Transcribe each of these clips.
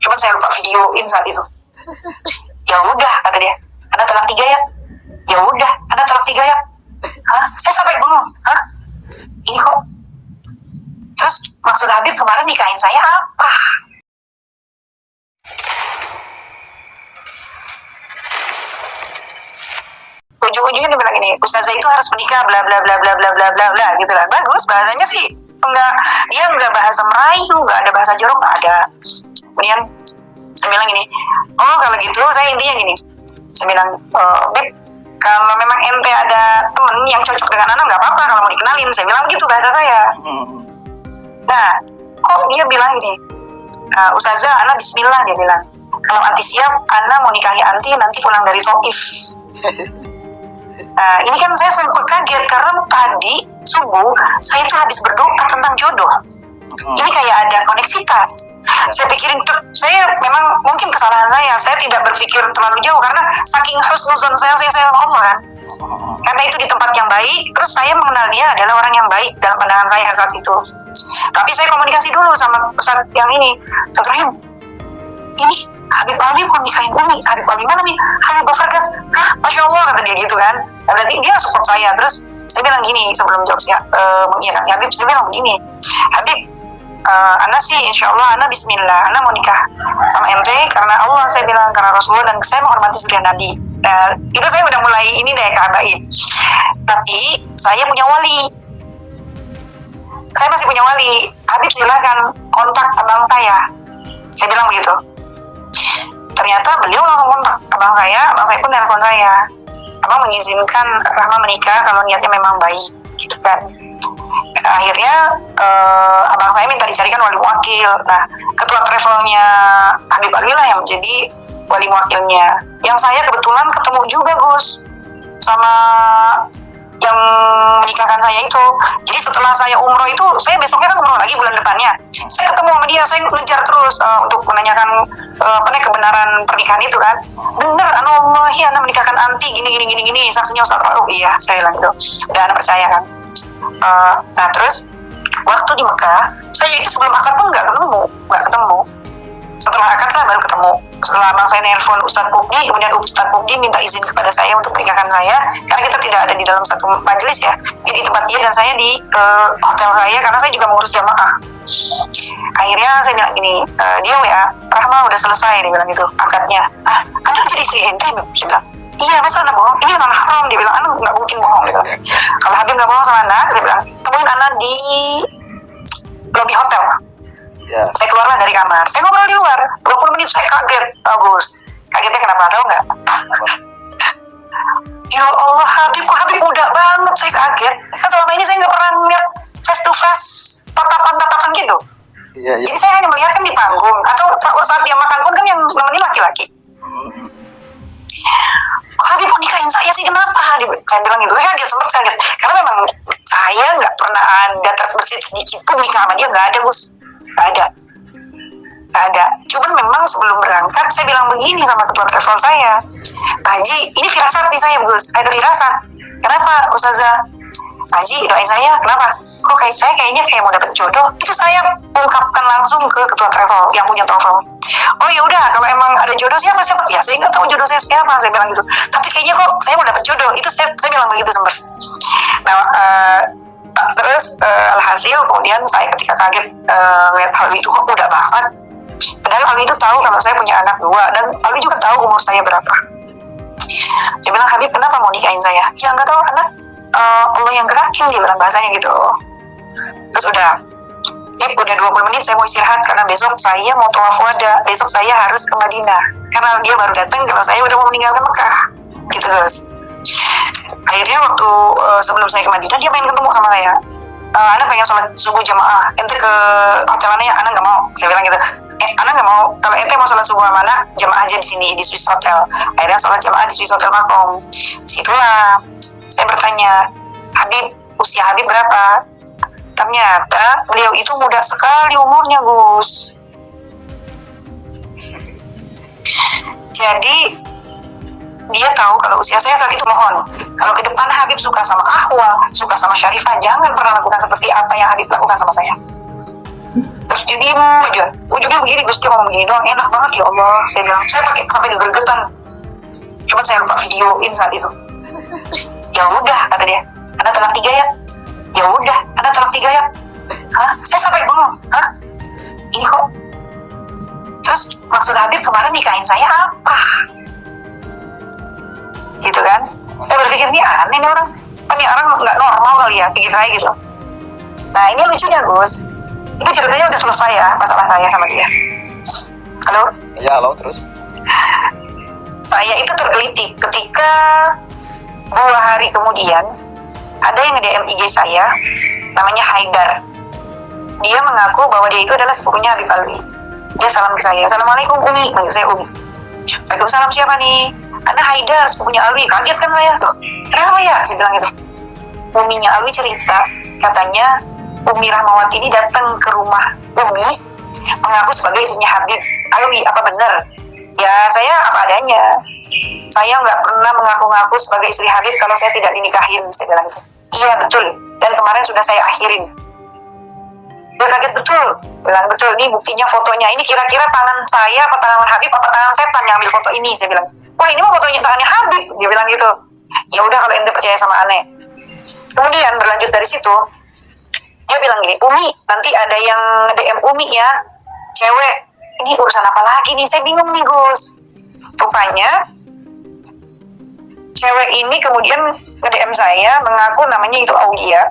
Cuman saya lupa videoin saat itu. Ya udah, kata dia, Anda talak 3 ya? Ya udah, Anda talak 3 ya? Hah? Saya sampai bengong. Hah? Ini kok? Terus maksud Habib kemarin nikahin saya apa? Ujung-ujungnya dia bilang ini, Ustazah itu harus menikah bla bla bla bla bla bla bla bla gitu lah. Bagus bahasanya sih, dia nggak bahasa Melayu, nggak ada bahasa jorok, nggak ada. Kemudian saya bilang gini, oh kalau gitu saya intinya gini, saya bilang, Beb, kalau memang ente ada temen yang cocok dengan anak nggak apa-apa kalau mau dikenalin, saya bilang gitu bahasa saya. Nah, kok dia bilang gini, Ustazah, Ana Bismillah, dia bilang, kalau anti siap, Ana mau nikahi anti nanti pulang dari Taif. Ini kan saya sempat kaget karena tadi subuh saya itu habis berdoa tentang jodoh. Ini kayak ada koneksitas. Saya pikirin, saya memang mungkin kesalahan saya tidak berpikir terlalu jauh karena saking husnuzon saya sama Allah kan. Karena itu di tempat yang baik, terus saya mengenal dia adalah orang yang baik dalam pandangan saya saat itu. Tapi saya komunikasi dulu sama Ustaz yang ini, Ustaz Rahim, ini Habib Ali mau nikahin Umi. Habib Ali mana nih? Habib Farkas. Hah, Masya Allah, kata dia gitu kan. Nah, berarti dia support saya. Terus saya bilang gini sebelum jawab mengiyakan si Habib, saya bilang begini, Habib, Ana sih insya Allah Ana Bismillah, Ana mau nikah sama ente karena Allah, saya bilang, karena Rasulullah, dan saya menghormati suriah Nabi. Itu saya udah mulai ini deh kabaib. Tapi saya punya wali, saya masih punya wali. Habib silakan kontak abang saya bilang begitu. Ternyata beliau langsung kontak abang saya pun telepon saya, abang mengizinkan Rahma menikah kalau niatnya memang baik gitu kan. Akhirnya abang saya minta dicarikan wali muwakil. Nah, ketua travelnya Habib Ali lah yang menjadi wali muwakilnya, yang saya kebetulan ketemu juga Gus sama yang menikahkan saya itu. Jadi setelah saya umroh itu, saya besoknya kan umroh lagi bulan depannya, saya ketemu sama dia, saya ngejar terus untuk menanyakan kebenaran pernikahan itu kan. Bener, Anomahi, Anda menikahkan anti gini, saksinya Ustaz Rauf. Iya, saya bilang gitu, udah Anda percaya kan. Nah terus waktu di Mekah, saya itu sebelum akad pun nggak ketemu. Setelah akad lah baru ketemu. Setelah abang saya nelpon Ustadz Pugdi, kemudian Ustadz Pugdi minta izin kepada saya untuk menikahkan saya, karena kita tidak ada di dalam satu majelis ya, di tempat dia dan saya di hotel saya, karena saya juga mengurus jamaah. Akhirnya saya bilang gini, dia WA, Rahma udah selesai, dia bilang gitu akadnya. Anda jadi istri ente? Saya bilang, iya, masa Anda bohong? Ini anak haram, dia bilang, Anda nggak mungkin bohong, dia bilang. Kalau Habib nggak bohong sama Anda, saya bilang, temuin Anda di lobi hotel. Yeah. Saya keluarlah dari kamar, saya ngobrol di luar 20 menit, saya kaget, bagus. Kagetnya kenapa, tahu nggak? Ya Allah, Habib muda banget, saya kaget. Kan selama ini saya nggak pernah ngeliat face to face, tatapan gitu. Yeah. Jadi saya hanya melihat kan di panggung, atau saat dia makan pun kan yang nemenin laki-laki. Habib mau nikahin saya sih, kenapa? Saya bilang gitu, sempat kaget. Karena memang saya nggak pernah ada terbesit sedikit pun nikah sama dia, nggak ada Gus. Gak ada. Cuman memang sebelum berangkat saya bilang begini sama ketua travel saya, Pak Haji, ini firasat nih saya Gus, ada firasat. Kenapa Ustazah? Pak Haji, doain saya, kenapa? Kok saya kayaknya mau dapet jodoh. Itu saya ungkapkan langsung ke ketua travel yang punya travel. Oh ya udah, kalau emang ada jodoh siapa? Ya saya nggak tahu jodoh saya siapa, saya bilang gitu. Tapi kayaknya kok saya mau dapet jodoh. Itu saya bilang begitu sempat. Nah, terus alhasil kemudian saya ketika kaget lihat Alwi itu kok muda banget. Padahal Alwi itu tahu kalau saya punya anak 2, dan Alwi juga tahu umur saya berapa. Dia bilang, Habib kenapa mau nikahin saya? Ya nggak tahu, anak Allah yang gerakin, dia bilang bahasanya gitu. Terus udah 20 menit saya mau istirahat karena besok saya mau tawaf wada, besok saya harus ke Madinah karena dia baru datang kalau saya udah mau meninggalkan Mekah gitu guys. Akhirnya waktu sebelum saya ke Madinah, dia pengen ketemu sama saya. Anda pengen sholat subuh jamaah, ente ke hotel Anda ya? Anda nggak mau, saya bilang gitu. Anda nggak mau, kalau ente mau sholat subuh mana, jamaah aja di sini di Swiss Hotel. Akhirnya sholat jamaah di Swiss Hotel Makom. Situlah saya bertanya, Habib, usia Habib berapa? Ternyata beliau itu muda sekali umurnya Gus. Jadi dia tahu kalau usia saya saat itu. Mohon, kalau ke depan Habib suka sama Ahwa, suka sama Syarifah, jangan pernah lakukan seperti apa yang Habib lakukan sama saya. Terus dia diem aja, ujungnya begini, Gus, dia ngomong begini doang, enak banget ya Allah. Saya bilang, saya pakai sampai geger-getan. Cuma saya lupa videoin saat itu. Ya udah, kata dia, Anda talak 3 ya? Ya udah, Anda talak 3 ya? Hah? Saya sampai bengong, hah? Ini kok? Terus maksud Habib kemarin nikahin saya apa? Gitu kan? Saya berpikir, ini aneh nih orang. Kan nih orang nggak normal kali ya, pikir saya gitu. Nah ini lucunya Gus, itu ceritanya udah selesai ya, masalah saya sama dia. Halo? Iya, halo, terus? Saya itu tergelitik ketika 2 hari kemudian ada yang nge-DM IG saya, namanya Haidar. Dia mengaku bahwa dia itu adalah sepupunya Habib Alwi. Dia salam ke saya, Assalamualaikum Umi, manggil saya Umi. Waalaikumsalam, siapa nih? Anda Haidar, sepupunya Alwi. Kaget kan saya, loh kenapa ya? Saya bilang gitu. Uminya Alwi cerita, katanya Umi Rahmawati ini datang ke rumah Umi mengaku sebagai istrinya Habib Alwi. Apa benar? Ya saya apa adanya. Saya nggak pernah mengaku-ngaku sebagai istri Habib kalau saya tidak dinikahin, saya bilang gitu. Iya betul, dan kemarin sudah saya akhirin. Dia kaget, betul, bilang betul, ini buktinya fotonya, ini kira-kira tangan saya apa tangan Habib apa tangan setan yang ambil foto ini, saya bilang. Wah ini mah fotonya tangannya Habib, dia bilang gitu. Ya udah kalau ente percaya sama aneh. Kemudian berlanjut dari situ, dia bilang gini, Umi, nanti ada yang DM Umi ya, cewek. Ini urusan apa lagi nih? Saya bingung nih Gus. Rupanya cewek ini kemudian nge-DM saya, mengaku namanya itu Aulia.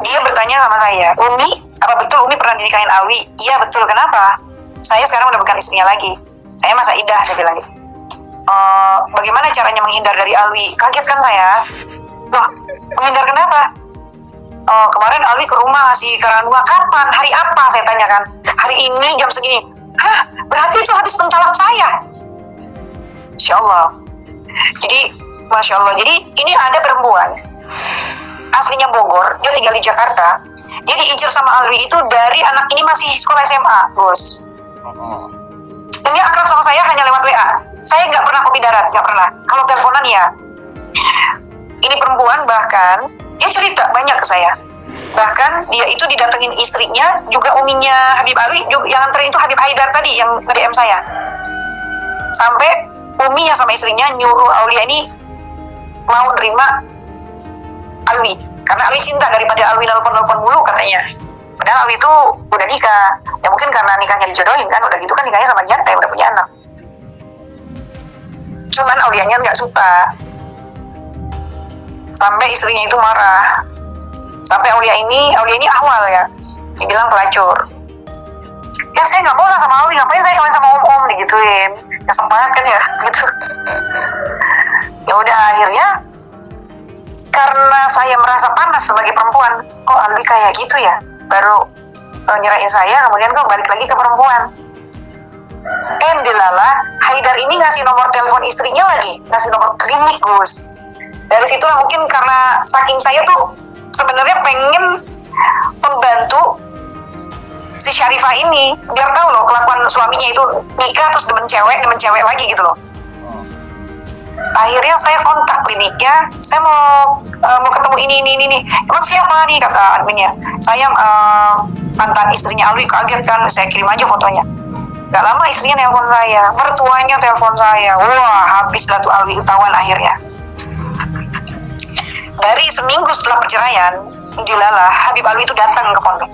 Dia bertanya sama saya, Umi, apa betul Umi pernah dinikahin Alwi? Iya betul, kenapa? Saya sekarang udah bukan istrinya lagi. Saya masa idah, saya bilang gitu. Bagaimana caranya menghindar dari Alwi? Kaget kan saya. Loh, menghindar kenapa? Kemarin Alwi ke rumah si Karanua. Kapan? Hari apa? Saya tanyakan. Hari ini jam segini. Hah? Berarti itu habis mentalak saya. Insya Allah. Jadi, Masya Allah. Jadi, ini ada perempuan. Aslinya Bogor. Dia tinggal di Jakarta. Dia diincar sama Alwi itu dari anak ini masih sekolah SMA, Gus. Dan dia akrab sama saya hanya lewat WA. Saya nggak pernah kopi darat, nggak pernah. Kalau teleponan ya. Ini perempuan bahkan dia cerita banyak ke saya. Bahkan dia itu didatengin istrinya, juga uminya Habib Alwi, juga yang anterin itu Habib Haidar tadi yang nge-DM saya. Sampai uminya sama istrinya nyuruh Aulia ini mau nerima Alwi, karena Alwi cinta daripada Alwi nelpon-nelpon mulu katanya. Padahal Alwi itu udah nikah. Ya mungkin karena nikahnya dijodohin kan, udah gitu kan nikahnya sama jantai, udah punya anak. Cuman Aulianya nggak suka. Sampai istrinya itu marah. Sampai Aulia ini awal ya, dibilang pelacur. Ya saya nggak mau lah sama Alwi, ngapain saya kawin sama om-om digituin. Kesel banget kan ya, gitu. Ya udah akhirnya, karena saya merasa panas sebagai perempuan, kok Alwi kayak gitu ya, baru nyerahin saya, kemudian kok balik lagi ke perempuan. Dilala, Haidar ini ngasih nomor telepon istrinya lagi, ngasih nomor klinik Gus. Dari situlah mungkin karena saking saya tuh sebenarnya pengen membantu si Syarifah ini biar tahu loh kelakuan suaminya itu nikah terus demen cewek lagi gitu loh. Akhirnya saya kontak kliniknya, saya mau ketemu ini. Emang siapa nih, kata adminnya. Saya mantan istrinya Alwi. Kaget kan, saya kirim aja fotonya. Gak lama istrinya nelpon saya, mertuanya telepon saya. Wah, habislah tuh Alwi ketahuan akhirnya. Dari seminggu setelah perceraian, dilalah Habib Alwi itu datang ke pondok.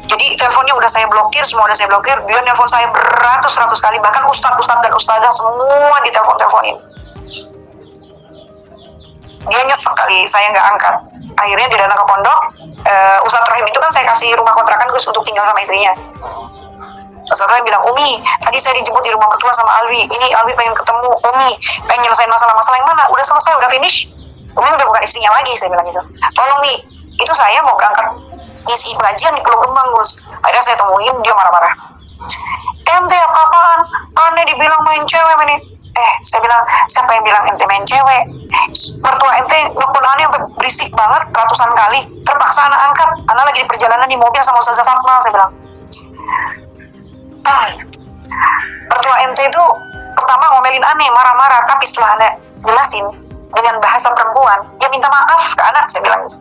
Jadi teleponnya udah saya blokir, semua udah saya blokir. Dia nelpon saya beratus-ratus kali, bahkan ustadz dan ustazah semua ditelepon-teleponin. Dia nyesek kali, saya nggak angkat. Akhirnya dia datang ke pondok. Ustadz Rahim itu kan saya kasih rumah kontrakan Gus untuk tinggal sama istrinya. Ustadz Rahim bilang, Umi, tadi saya dijemput di rumah mertua sama Alwi. Ini Alwi pengen ketemu Umi, pengen nyelesain masalah-masalah yang mana? Udah selesai, udah finish. Umi udah bukan istrinya lagi, saya bilang gitu. Tolong Mi, itu saya mau berangkat ngisi pengajian di Pulau Gembang Gus. Akhirnya saya temuin, dia marah-marah. Ente apa-apaan? Aneh dibilang main cewek ini. Saya bilang, siapa yang bilang ente main cewek? Mertua ente nelfon aneh sampai berisik banget ratusan kali. Terpaksa anak angkat. Anak lagi di perjalanan di mobil sama Ustazah Fatma, saya bilang. Mertua ente itu pertama ngomelin aneh, marah-marah. Tapi setelah anak jelasin dengan bahasa perempuan, dia minta maaf ke anak, saya bilang gitu.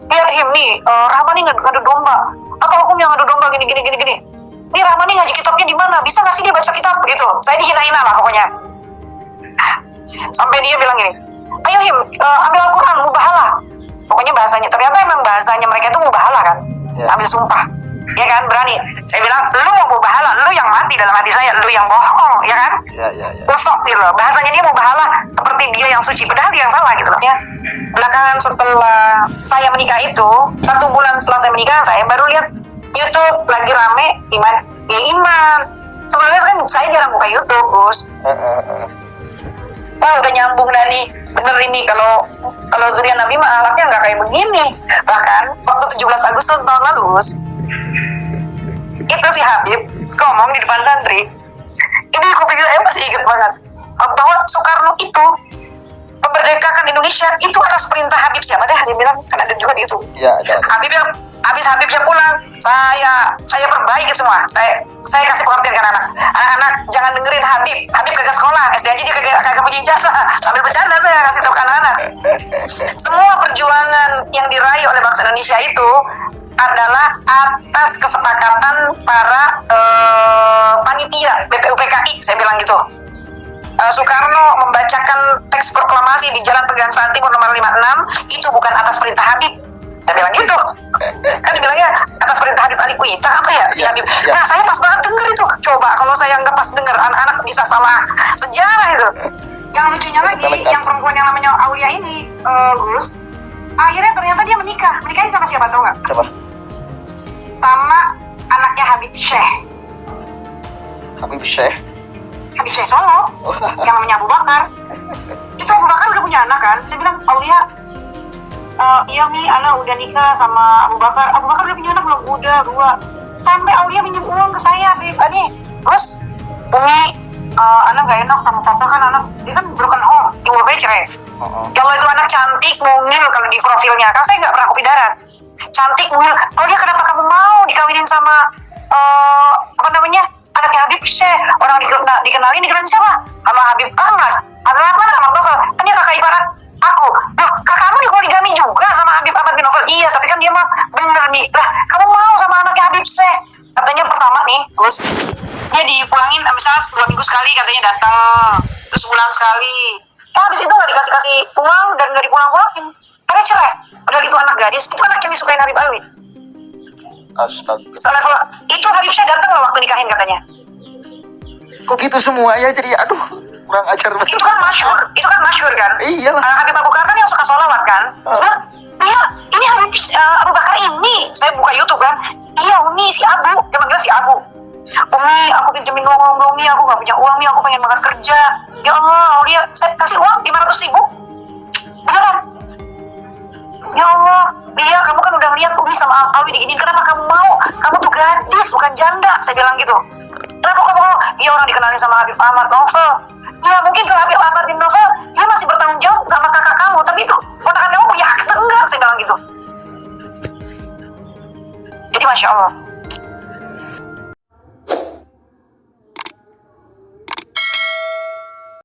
lihat him nih, Rahmani ngadu domba. Apa hukumnya ngadu domba gini. Nih Rahmani ngaji kitabnya di mana? Bisa nggak sih dia baca kitab gitu? Saya dihina-hina lah pokoknya. Sampai dia bilang gini, ayo him, ambil Al-Quran, mubahalah. Pokoknya bahasanya, ternyata emang bahasanya mereka itu mubahalah kan, ambil sumpah. Ya kan, berani. Saya bilang, lu mau mubahalah, lu yang mati dalam hati saya, lu yang bohong, ya kan? Usok gitu loh, bahasanya dia mubahalah seperti dia yang suci, padahal dia yang salah gitu loh ya. Belakangan setelah saya menikah itu, 1 bulan setelah saya menikah, saya baru lihat YouTube lagi rame iman. Sebenarnya kan saya jarang buka YouTube, Gus. Udah nyambung dah nih, bener ini kalau zuriat Nabi mah alatnya nggak kayak begini. Bahkan waktu 17 Agustus tahun lalu, Gus, itu si Habib ngomong di depan santri. Ini aku pikir saya masih ingat banget bahwa Soekarno itu memerdekakan Indonesia itu atas perintah Habib siapa deh, dia bilang kan ada juga di YouTube. Ya, ada. Habib yang habis Habibnya pulang, saya perbaiki semua. Saya kasih pengertian ke anak-anak jangan dengerin Habib kagak sekolah, SD aja dia kagak punya ijazah. Sambil bercanda saya kasih tahu ke anak-anak. Semua perjuangan yang diraih oleh bangsa Indonesia itu adalah atas kesepakatan para panitia BPUPKI, saya bilang gitu. Soekarno membacakan teks proklamasi di Jalan Pegangsaan Timur nomor 56 itu bukan atas perintah Habib, saya bilang gitu. Kan dibilangnya atas perintah Habib Ali Kuita apa ya si Habib. Nah saya pas banget denger itu. Coba kalau saya nggak pas denger, anak-anak bisa salah sejarah itu. Yang lucunya lagi, yang perempuan yang namanya Aulia ini, Gus, akhirnya ternyata dia menikahnya sama siapa tau nggak? Siapa? Sama anaknya Habib Syekh. Habib Syekh Solo, yang namanya Abu Bakar. Itu Abu Bakar udah punya anak kan? Saya bilang, Aulia, iya nih, anak udah nikah sama Abu Bakar. Abu Bakar udah punya anak belum? Udah 2. Sampai Aulia minjem uang ke saya, nih, terus Umi, anak gak enak sama papa kan, anak dia kan broken home, ibu cerai. Kalau itu anak cantik, mungil kalau di profilnya, kan saya nggak pernah kopi darat. Cantik, mungil. Aulia kenapa kamu mau dikawinin sama anaknya Habib Syekh? Orang dikenalin siapa? Sama Habib Ahmad. Habib Ahmad sama Novel. Kan dia kakak ipar aku. Loh, kakakmu dipoligami juga sama Habib Ahmad bin Novel? Iya, tapi kan dia mah bener nih. Lah, kamu mau sama anaknya Habib Syekh? Katanya pertama nih, Gus, dia dipulangin misalnya 2 minggu sekali katanya datang, terus sebulan sekali. Habis itu nggak dikasih uang dan nggak dipulang-pulangin. Ada cerai. Padahal itu anak gadis, itu anak yang disukain Habib Ali. Astaga. Selevel itu Habib Syekh datang loh waktu nikahin katanya. Kok gitu semua ya, jadi aduh kurang ajar banget. Itu kan masyhur kan. Iyalah. Habib Abu Bakar kan yang suka sholawat kan. Sebenarnya, iya ini Habib Abu Bakar ini. Saya buka YouTube kan. Iya Umi si Abu, dia manggil si Abu. Umi aku pinjemin uang dong Umi, aku gak punya uang Umi, aku pengen banget kerja. Ya Allah, dia saya kasih uang 500.000. Beneran. Ya Allah, iya kamu kan udah lihat Umi sama Alwi diginiin, kenapa kamu mau? Kamu tuh gadis bukan janda, saya bilang gitu. Kenapa kamu mau? Dia orang dikenalin sama Habib Ahmad Novel. Ya mungkin kalau Habib Ahmad bin Novel dia masih bertanggung jawab sama kakak kamu, tapi itu ponakan kamu punya hak enggak, saya bilang gitu. Jadi Masya Allah,